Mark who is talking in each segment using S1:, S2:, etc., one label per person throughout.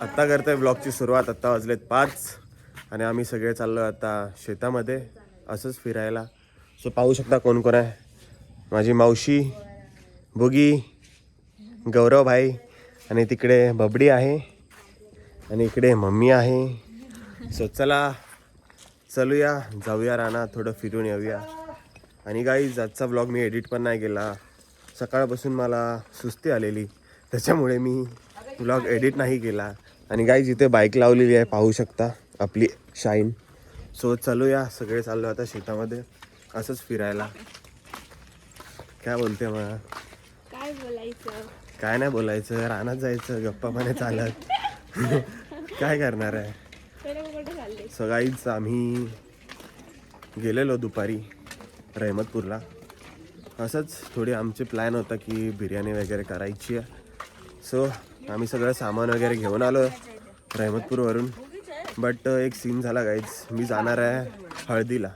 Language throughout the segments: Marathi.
S1: आत्ता करतोय ब्लॉगची सुरुवात. आत्ता वाजलेत 5 आणि आम्ही सगळे चाललो आता शेतामध्ये असंच फिरायला. सो पाहू शकता कोण कोण आहे. माझी मावशी, भोगी, गौरव भाई आणि तिकडे बबडी आहे आणि इकडे मम्मी आहे. सो चला चलूया, जाऊया रानात, थोडं फिरून येऊया. आणि गाईज आजचा ब्लॉग मी एडिट पण नाही केला. सकाळपासून मला सुस्ती आलेली, त्याच्यामुळे मी ब्लॉग एडिट नाही केला. आणि गाईज इथे बाईक लावलेली आहे, पाहू शकता आपली शाईन. सो चलूया, सगळे चाललो आता शेतामध्ये असंच फिरायला. काय बोलते मग?
S2: काय बोलायचं?
S1: काय नाही बोलायचं, रानात जायचं, गप्पा पाने चालत. काय करणार आहे. सो गाईज आम्ही गेलेलो दुपारी रहमतपूरला. असंच थोडी आमचे प्लॅन होता की बिर्याणी वगैरे करायची आहे. सो आम्ही सगळं सामान वगैरे घेऊन आलो रहमतपूरवरून. बट एक सीन झाला गाईज, मी जाणार आहे हळदीला.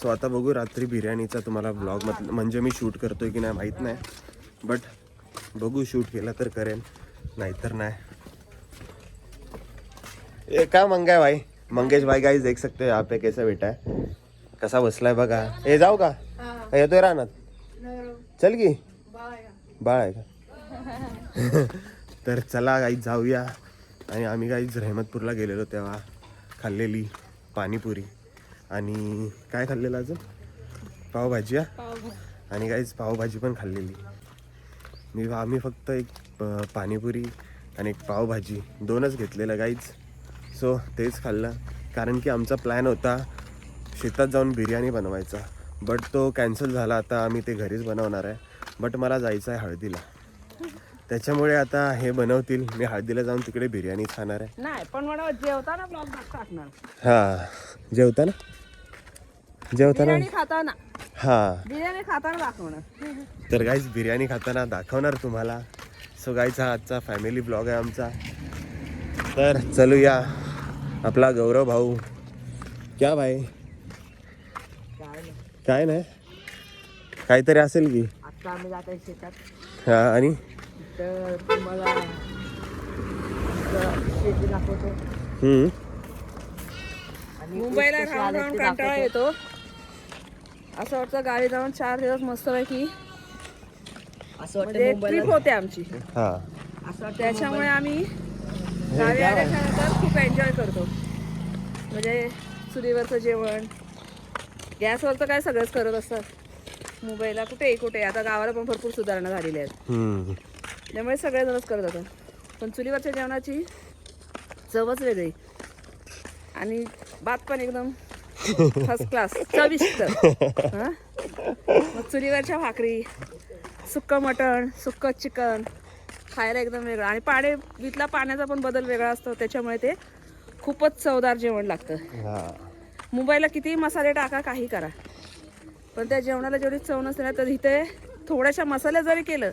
S1: सो आता बघू रात्री बिर्याणीचा तुम्हाला ब्लॉग म्हणजे मी शूट करतोय की नाही माहीत नाही. बट बघू, शूट केला तर करेन, नाहीतर नाही. ये क्या मंगा है भाई? मंगेश भाई गाइस देख सकते हो यहाँ पे कैसा बैठा है, कसा बसलाय बघा. हे जाऊ का? येतोय रानात. चल की, बाळ आहे का? तर चला गाईज जाऊया. आणि आम्ही गाईज रहमतपूरला गेलेलो तेव्हा खाल्लेली पाणीपुरी आणि काय खाल्लेलं अजून, पावभाजी. आणि गाईज पावभाजी पण खाल्लेली. आम्ही फक्त एक पाणीपुरी आणि एक पावभाजी 2च घेतलेलं गाईज. सो तेच खाल्लं, कारण की आमचा प्लॅन होता शेतात जाऊन बिर्याणी बनवायचा. बट तो कॅन्सल झाला. आता आम्ही ते घरीच बनवणार आहे. बट मला जायचं आहे हळदीला, त्याच्यामुळे आता हे बनवतील. मी हळदीला जाऊन तिकडे बिर्याणी खाणार आहे.
S2: नाही पण मला जेवताना ब्लॉग टाकणार.
S1: हां, जेवताना
S2: बिर्याणी खाताना,
S1: हां,
S2: बिर्याणी खाताना दाखवणार.
S1: तर गाईज बिर्याणी खाताना दाखवणार तुम्हाला. सो गाईज हा आजचा फॅमिली ब्लॉग आहे आमचा. तर चलूया. आपला गौरव भाऊ. क्या भाई? काय नाही, काहीतरी असेल की.
S2: आता आम्ही जात आहे शेतात.
S1: हा, आणि
S2: तर तुम्हाला शेती दाखवतो. मुंबईला राहून राहून कंटाळा येतो. असं वाटतं गावी जाऊन 4 दिवस मस्तपैकी असं वाटतं ट्रिप होते आमची.
S1: हा,
S2: त्याच्यामुळे आम्ही गावी आल्याच्यानंतर खूप एन्जॉय करतो. म्हणजे चुलीवरचं जेवण, गॅसवरचं काय सगळंच करत असतात. मुंबईला कुठे आता गावाला पण भरपूर सुधारणा झालेल्या आहेत, त्यामुळे सगळेजणच करत होतं. पण चुलीवरच्या जेवणाची चवच वेगळी आणि भात पण एकदम फर्स्ट क्लास चविष्ट. मग चुलीवरच्या भाकरी, सुक्कं मटण, सुक्कं चिकन खायला एकदम वेगळं. आणि वितला पाण्याचा पण बदल वेगळा असतो, त्याच्यामुळे ते खूपच चवदार जेवण लागतं. मुंबईला कितीही मसाले टाका, काही करा, पण त्या जेवणाला जेवढी चव नसते ना, तर इथे थोड्याशा मसाल्या जरी केलं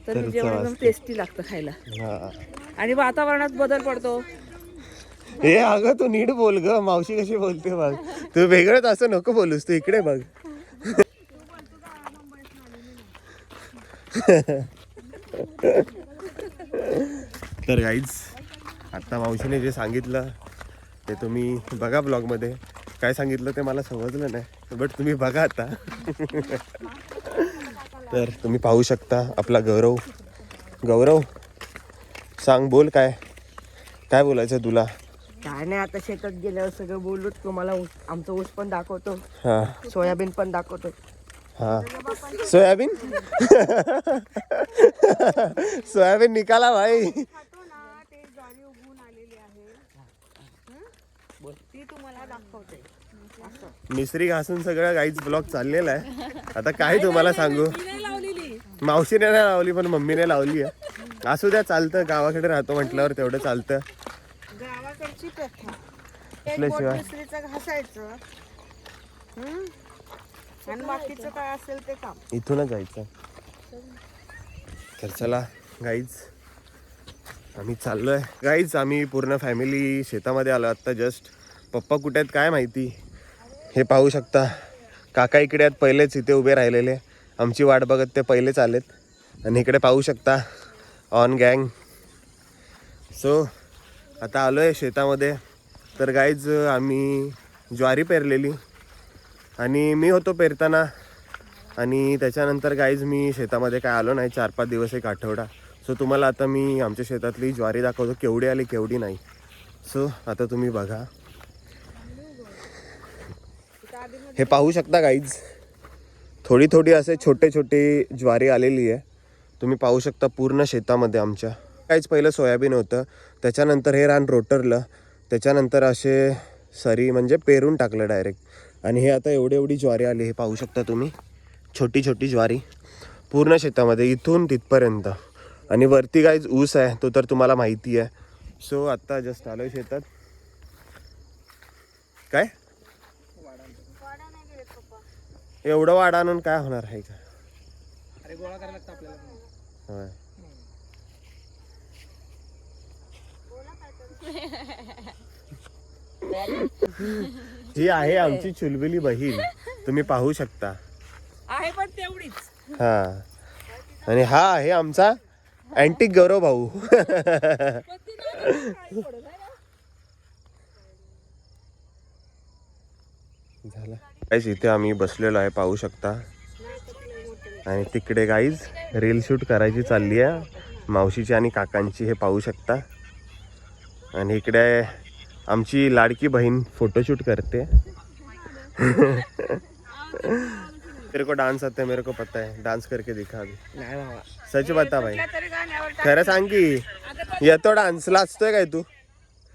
S2: तर जेवण एकदम टेस्टी लागतं खायला. आणि वातावरणात बदल पडतो.
S1: हे अगं तू नीट बोल ग, मावशी कशी बोलते बघ. तू वेगळंच असं नको बोलूस, तू इकडे बघ. तर गाईज आता मावशीने जे सांगितलं ते तुम्ही बघा ब्लॉगमध्ये. काय सांगितलं ते मला समजलं नाही, बट तुम्ही बघा आता. तर तुम्ही पाहू शकता आपला गौरव सांग, बोल, काय बोलायचं तुला?
S2: काय नाही, आता शेतात गेल्यावर सगळं बोलू. तुम्हाला आमचं ऊस पण दाखवतो,
S1: हा,
S2: सोयाबीन पण दाखवतो.
S1: हा, सोयाबीन. सोयाबीन निकाला भाई. मिसरी घासून सगळं गाईच ब्लॉग चाललेला आहे. आता काय तुम्हाला सांगू, मावशीने नाही लावली पण मम्मीने लावली आहे. असू द्या, चालतं, गावाकडे राहतो म्हटल्यावर तेवढं चालतं.
S2: गावाकडची प्रथा, मिसरीचं घासायचं आणि बाकीचं काय असेल ते काम
S1: इथूनच जायचं. तर चला गाईज आम्ही चाललोय. गाईज आम्ही पूर्ण फॅमिली शेतामध्ये आलो आत्ता जस्ट. पप्पा कुठे आहेत काय माहिती. हे पाहू शकता काका इकडे आहेत, पहिलेच इथे उभे राहिलेले, आमची वाट बघत ते पहिलेच आलेत. आणि इकडे पाहू शकता ऑन गँग. सो आता आलो आहे शेतामध्ये. तर गाईज आम्ही ज्वारी पेरलेली आणि मी होतो पेरताना. आणि त्याच्यानंतर गाईज मी शेतामध्ये काय आलो नाही 4-5 दिवस, एक आठवडा. सो तुम्हाला आता मी आमच्या शेतातली ज्वारी दाखवतो, केवढी आली केवढी नाही. सो आता तुम्ही बघा, हे पाहू शकता गाईज. थोडी थोडी असे छोटे छोटे ज्वारी आलेली आहे. तुम्ही पाहू शकता पूर्ण शेतामध्ये आमच्या. काहीच पहिलं सोयाबीन होतं, त्याच्यानंतर हे रान रोटरलं, त्याच्यानंतर असे सरी म्हणजे पेरून टाकलं डायरेक्ट. आणि हे आता एवढी ज्वारी आली, हे पाहू शकता तुम्ही. छोटी छोटी ज्वारी पूर्ण शेतामध्ये इथून तिथपर्यंत. आणि वरती गाईज ऊस आहे, तो तर तुम्हाला माहिती आहे. सो आत्ता जस्ट आलो शेतात. काय एवढं वाढ आणून काय होणार आहे का?
S3: अरे गोळा करायला लागतं आपल्याला.
S1: होय. ही आहे आमची चुलबुली बहीण, तुम्ही पाहू शकता.
S2: आहे पण तेवढीच.
S1: हा, आणि हा आहे आमचा अँटिक गौरव भाऊ. झाला गाईज, इथे आम्ही बसलेलो आहे पाहू शकता. आणि तिकडे गाईज रील शूट करायची चालली आहे मावशीची आणि काकांची, हे पाहू शकता. आणि इकडे आमची लाडकी बहीण फोटोशूट करते. तेरे को डांस आता है, मेरे को पता है, डांस करके दिखा अभी.
S3: नाही बाबा.
S1: सच बता भाई,
S2: तरी गाण्यावर
S1: खरं सांग की येतो डान्स लाचतोय काय तू?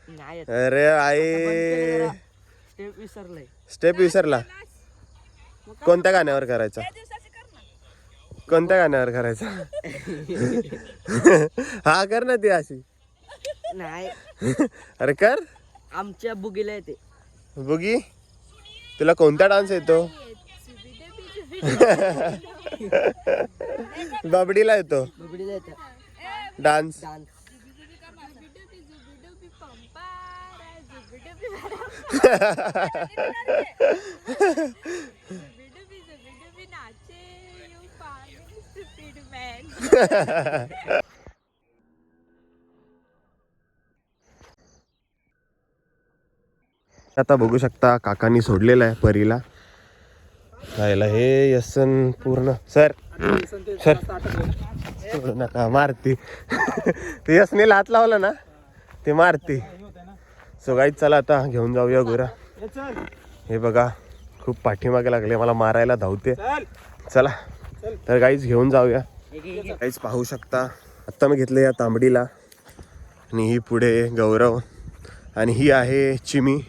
S3: नाही येत.
S1: अरे आई,
S3: स्टेप विसरलंय.
S1: स्टेप विसरला. कोणत्या गाण्यावर करायचा? कोणत्या गाण्यावर करायचा? हा कर ना ती अशी.
S3: नाही
S1: अरे कर.
S3: आमच्या बुगीला येते.
S1: बुगी, तुला कोणता डान्स येतो? बाबडीला येतो
S3: बुगडीला येते
S1: डान्स.
S3: डान्स.
S1: आता बघू शकता काकांनी सोडलेलं आहे परीला जायला. हे यसन पूर्ण सर सर सोडू नका, मारती. ते यसने हात लावला ना ते मारती. सो गाईच चला आता घेऊन जाऊया गुरा. हे बघा खूप पाठीमागे लागले, मला मारायला धावते. चला तर गाईच घेऊन जाऊया. गाईच पाहू शकता आत्ता मी घेतले या तांबडीला, आणि ही पुढे गौरव, आणि ही आहे चिमी,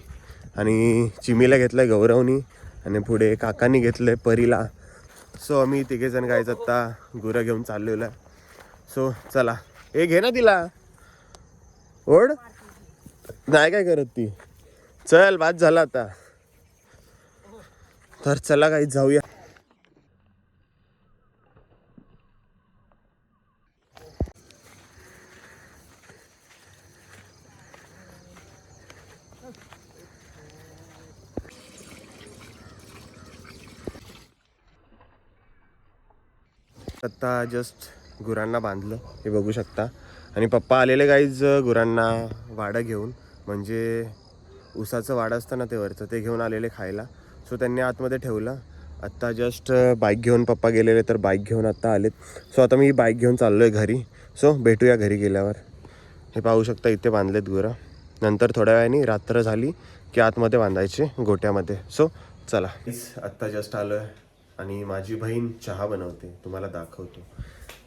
S1: आणि चिमीला घेतलंय गौरवनी, आणि पुढे काकांनी घेतलंय परीला. सो आम्ही तिघेजण गाईच आत्ता गुरं घेऊन चाललेलो आहे. सो चला, हे घे ना तिला, ओढ. नाही काय करत ती. चल बाद झाला आता. तर चला गाईच जाऊया. आत्ता जस्ट गुरांना बांधलं, हे बघू शकता. आणि पप्पा आलेले गाईज गुरांना वाडं घेऊन, म्हणजे ऊसाचं वाडं असतं ना ते वरचं, ते घेऊन आलेले खायला. सो त्यांनी आतमध्ये ठेवलं. आत्ता जस्ट बाईक घेऊन पप्पा गेलेले, तर बाईक घेऊन आत्ता आलेत. सो आता मी बाईक घेऊन चाललो आहे घरी. सो भेटूया घरी गेल्यावर. हे पाहू शकता इथे बांधलेत गुरं. नंतर थोड्या वेळाने रात्र झाली की आतमध्ये बांधायचे गोट्यामध्ये. सो चला, आत्ता जस्ट आलो आहे आणि माझी बहीण चहा बनवते, तुम्हाला दाखवतो.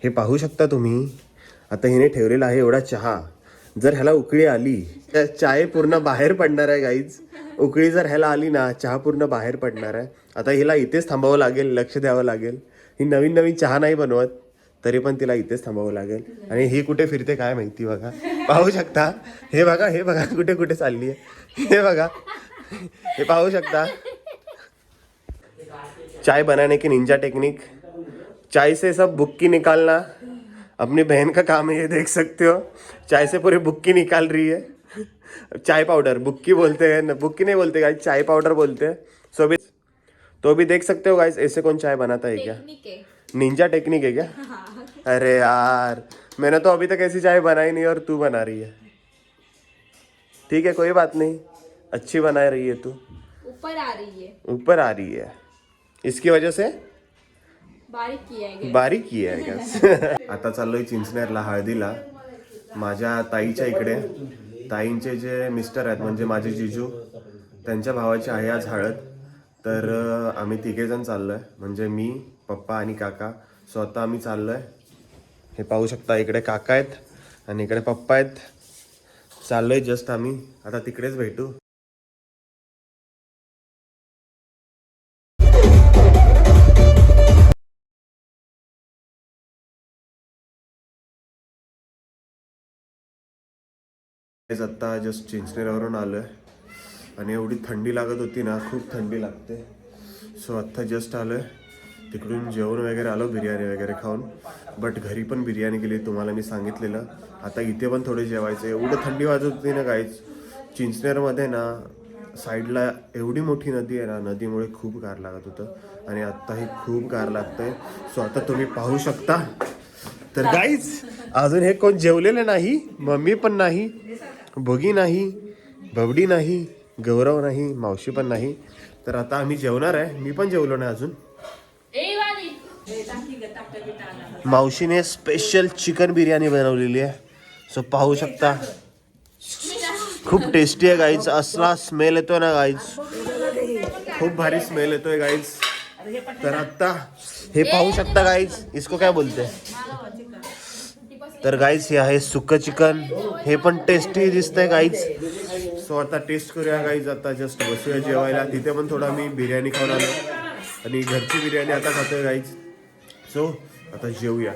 S1: हे पाहू शकता तुम्ही. आता हिने ठेवलेला आहे एवढा चहा. जर ह्याला उकळी आली तर चाय पूर्ण बाहेर पडणार आहे गाईज. उकळी जर ह्याला आली ना, चहा पूर्ण बाहेर पडणार आहे. आता हिला इथेच थांबावं लागेल, लक्ष द्यावं लागेल. ही नवीन नवीन चहा नाही बनवत, तरी पण तिला इथेच थांबावं लागेल. आणि ही कुठे फिरते काय माहिती. बघा, पाहू शकता. हे बघा, हे बघा कुठे कुठे चालली आहे. हे बघा, हे पाहू शकता. चाय बनाने की निंजा टेक्निक. चाय से सब बुक्की निकालना अपनी बहन का काम है, ये देख सकते हो. चाय से पूरी बुक्की निकाल रही है. चाय पाउडर, बुक्की बोलते हैं, बुक्की नहीं बोलते गाइस, चाय पाउडर बोलते हैं. सो भी तो भी देख सकते हो गाइस, ऐसे कौन चाय बनाता है क्या? निंजा टेक्निक है क्या? अरे यार, मैंने तो अभी तक ऐसी चाय बनाई नहीं और तू बना रही है. ठीक है कोई बात नहीं, अच्छी बना रही है तू।
S2: ऊपर आ रही है,
S1: ऊपर आ रही है, इसकी वजह से
S2: बारीक किया है
S1: बारीक की आहे गॅस. आता चाललोय चिंचनेरला हळदीला माझ्या ताईच्या इकडे. ताईंचे जे मिस्टर आहेत म्हणजे माझे जिजू, त्यांच्या भावाची आहे आज हळद. तर आम्ही तिघेजण चाललोय, म्हणजे मी, पप्पा आणि काका. स्वतः आम्ही चाललोय. हे पाहू शकता, इकडे काका आहेत आणि इकडे पप्पा आहेत. चाललोय जस्ट आम्ही, आता तिकडेच भेटू. आता जस्ट चिंचनेरवरून आलोय आणि एवढी थंडी लागत होती ना, खूप थंडी लागते. सो आत्ता जस्ट आलोय तिकडून, जेवण वगैरे आलो, बिर्याणी वगैरे खाऊन. बट घरी पण बिर्याणी केली तुम्हाला मी सांगितलेलं. आता इथे पण थोडे जेवायचे. एवढं थंडी वाजत होती ना गाईज. चिंचनेरमध्ये ना साईडला एवढी मोठी नदी आहे ना, नदीमुळे खूप गार लागत होतं आणि आत्ताही खूप गार लागतंय. सो आता तुम्ही पाहू शकता. तर गाईज अजून हे कोण जेवलेले नाही, मम्मी पण नाही, भोगी नाही, बबडी नाही, गौरव नाही, मावशी पण नाही. तर आता आम्ही जेवणार आहे. मी पण जेवलो नाही अजून. मावशीने स्पेशल चिकन बिर्याणी बनवलेली आहे. सो पाहू शकता, खूप टेस्टी आहे गाईज. असला स्मेल येतोय ना गाईज, खूप भारी स्मेल येतोय गाईज. तर आता हे पाहू शकता गाईज, इसको काय बोलते. तर गाईज हे आहे सुक्क चिकन. हे पण टेस्टी दिसतंय गाईज. सो आता टेस्ट करूया गाईज. आता जस्ट बसूया जेवायला. तिथे पण थोडा मी बिर्याणी खाऊन आलो आणि घरची बिर्याणी आता खातोय गाईज. सो आता जेवूया.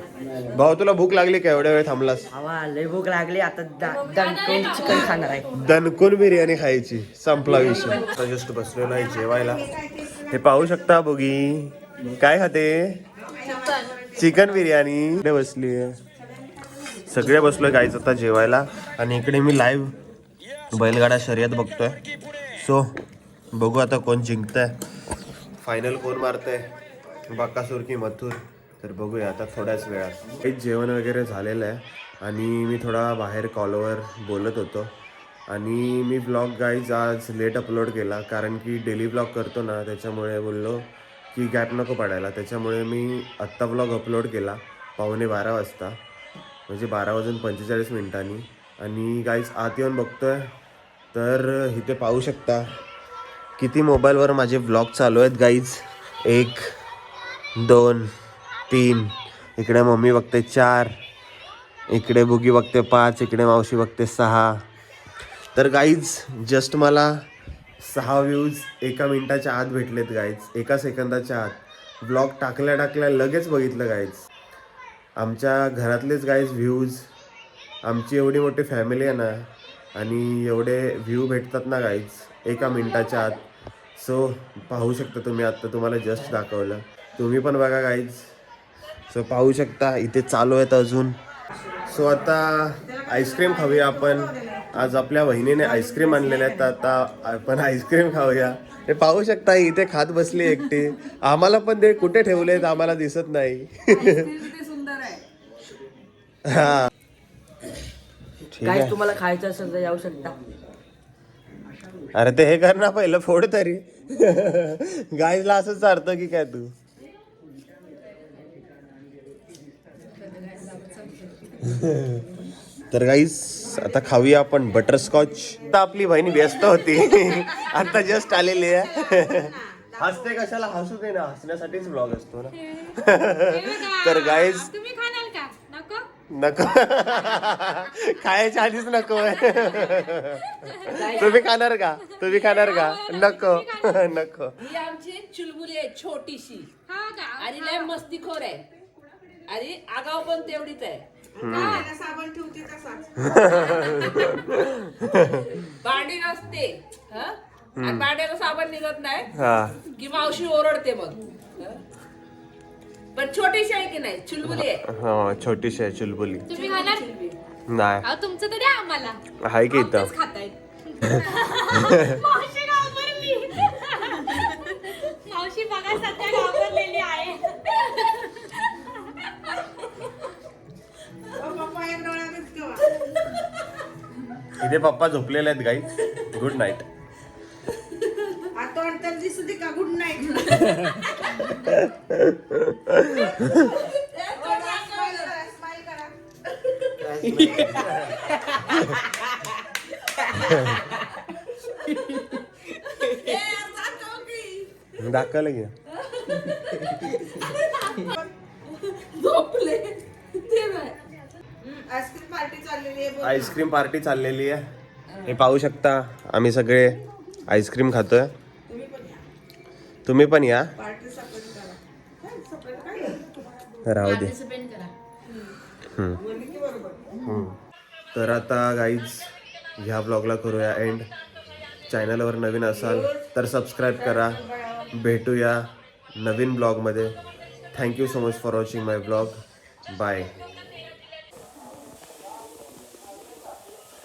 S1: भाऊ तुला भूक लागली का, एवढ्या वेळ थांबलास?
S3: हवा लय भूक लागली. आता दणकून चिकन खाणार आहे.
S1: दणकून बिर्याणी खायची, संपला विषय. आता जस्ट बसलेलो आहे जेवायला. हे पाहू शकता बोगी काय खाते, चिकन बिर्याणी. इकडे बसली आहे, सगळे बसलोय गाईज आता जेवायला. आणि इकडे मी लाईव्ह बैलगाडा शर्यत बघतोय. सो बघू आता कोण जिंकतंय, फायनल कोण मारतंय, बकासूर की मथुर. तर बघूया आता थोड्याच वेळात. एक जेवण वगैरे झालेलं आहे आणि मी थोडा बाहेर कॉलवर बोलत होतो. आणि मी व्लॉग गाईज आज लेट अपलोड केला, कारण की डेली व्लॉग करतो ना, त्याच्यामुळे बोललो की गॅप नको पडायला. त्याच्यामुळे मी आत्ता व्लॉग अपलोड केला 11:15 वाजता, म्हणजे 12:45 आणि गाईज आत येऊन बघतोय तर इथे पाहू शकता किती मोबाईलवर माझे व्लॉग चालू आहेत गाईज. 1 2 3, इकडे मम्मी बघते 4, इकडे बुगी बघते 5, इकडे मावशी बघते 6. तर गाईज जस्ट मला 6 व्ह्यूज 1 मिनिटाच्या आत भेटलेत गाईज, 1 सेकंदाच्या आत. ब्लॉग टाकल्या लगेच बघितलं गाईज. आमच्या घरातलेच गाईज व्ह्यूज. आमची एवढी मोठी फॅमिली आहे ना आणि एवढे व्ह्यू भेटतात ना गाईज 1 मिनिटाच्या आत. सो पाहू शकता तुम्ही, आत्ता तुम्हाला जस्ट दाखवलं, तुम्ही पण बघा गाईज. सो पाहू शकता इथे चालू आहेत अजून. सो आता आईस्क्रीम खाऊया आपण. आज आपल्या बहिणीने आईस्क्रीम आणलेले आहेत, तर आता आपण आईस्क्रीम खाऊया. हे पाहू शकता इथे खात बसली एकटी. आम्हाला पण ते कुठे ठेवलेत आम्हाला दिसत नाही. हा ठीक
S3: काय
S1: आहे.
S3: तुम्हाला खायचं असेल तर जाऊ शकता.
S1: अरे ते हे कर ना पहिलं, फोड तरी. गाईजला असंच चालतं की काय तू. तर गाईस आता खाऊया आपण बटरस्कॉच. आता आपली बहीण व्यस्त होती, आता जस्ट आलेली आहे. हसते कशाला, हसू दे ना, हसण्यासाठीच ब्लॉग असतो ना. तर गाईस
S2: तुम्ही खाणार का?
S1: नको, खायच्या आधीच नको. तुम्ही खाणार का, तुम्ही खाणार का? नको नको.
S2: ही आमची चुलबुली आहे छोटीशी आणि लय मस्तीखोर आहे आणि आगाव पण तेवढीच आहे. साबण ठेवते तसाच, भांडी नसते आणि भांड्याला साबण निघत नाही की मावशी ओरडते मग. पण छोटीशी आहे की नाही, चुलबुली आहे.
S1: हा छोटीशी आहे चुलबुली.
S2: तुम्ही खाणार
S1: नाही,
S2: तुमचं तरी आम्हाला
S1: आहे की इथं.
S2: खाताय मावशी घाबरली. मावशी बघा सध्या घाबरलेली आहे.
S1: इथे पप्पा झोपलेले आहेत गाईज. Good night.
S3: आता वाटतं दिसू दे का गुड नाईट.
S1: दाखवलं की
S3: आईस्क्रीम पार्टी चाललेली आहे.
S1: आईस्क्रीम पार्टी चाललेली आहे. हे पाहू शकता आम्ही सगळे आईस्क्रीम खातोय. तुम्ही पण या.
S3: पार्टी सकाळी करा.
S1: राहू दे. तर आता गाईज ह्या ब्लॉगला करूया एंड. चॅनलवर नवीन असाल तर सबस्क्राईब करा. भेटूया नवीन ब्लॉगमध्ये. Thank you so much for watching my blog. Bye.